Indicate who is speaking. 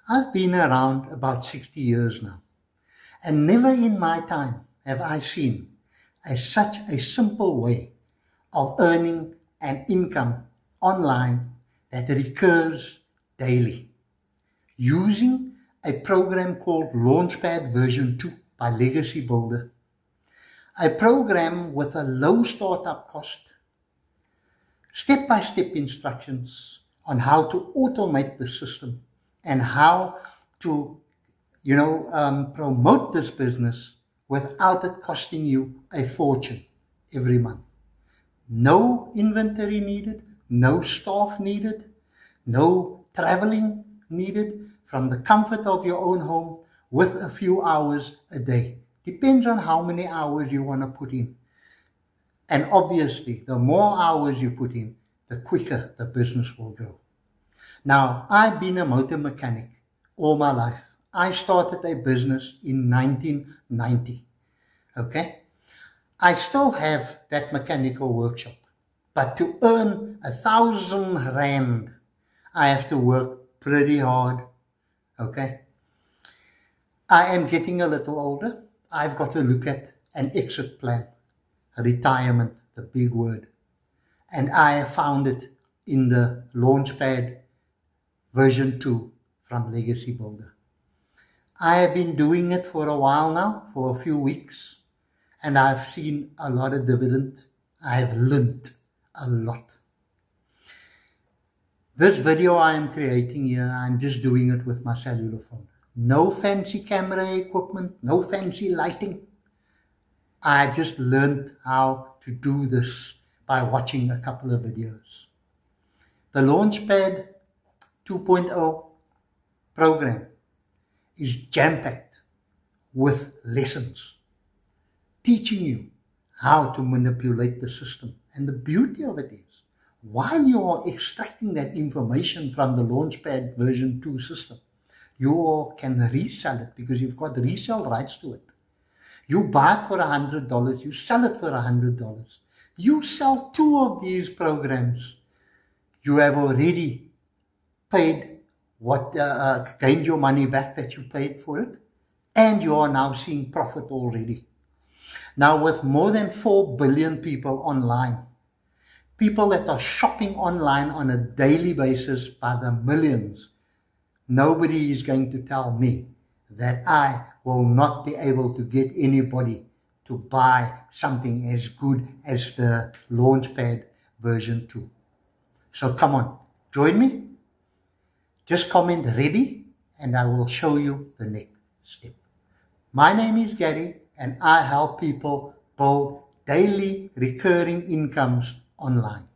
Speaker 1: I've been around about 60 years now, and never in my time have I seen such a simple way of earning an income online that recurs daily, using a program called Launchpad version 2 by Legacy Builder, a program with a low startup cost, step-by-step instructions on how to automate the system and how to, promote this business without it costing you a fortune every month. No inventory needed, no staff needed, no traveling needed, from the comfort of your own home with a few hours a day. Depends on how many hours you want to put in. And obviously, the more hours you put in, the quicker the business will grow. Now, I've been a motor mechanic all my life. I started a business in 1990. Okay? I still have that mechanical workshop. But to earn 1,000 rand, I have to work pretty hard. Okay? I am getting a little older. I've got to look at an exit plan. Retirement, the big word. And I have found it in the Launchpad version 2 from Legacy Builder. I have been doing it for a while now, for a few weeks, and I've seen a lot of dividend. I've learned a lot. This video I am creating here, I'm just doing it with my cellular phone. No fancy camera equipment, no fancy lighting. I just learned how to do this by watching a couple of videos. The Launchpad 2.0 program is jam-packed with lessons teaching you how to manipulate the system. And the beauty of it is, while you are extracting that information from the Launchpad version 2 system, you can resell it because you've got resale rights to it. You buy it for $100, you sell it for $100. You sell 2 of these programs, you have already paid gained your money back that you paid for it, and you are now seeing profit already. Now, with more than 4 billion people online, people that are shopping online on a daily basis by the millions, nobody is going to tell me that I will not be able to get anybody to buy something as good as the Launchpad version 2. So come on, join me. Just comment ready and I will show you the next step. My name is Gary and I help people build daily recurring incomes online.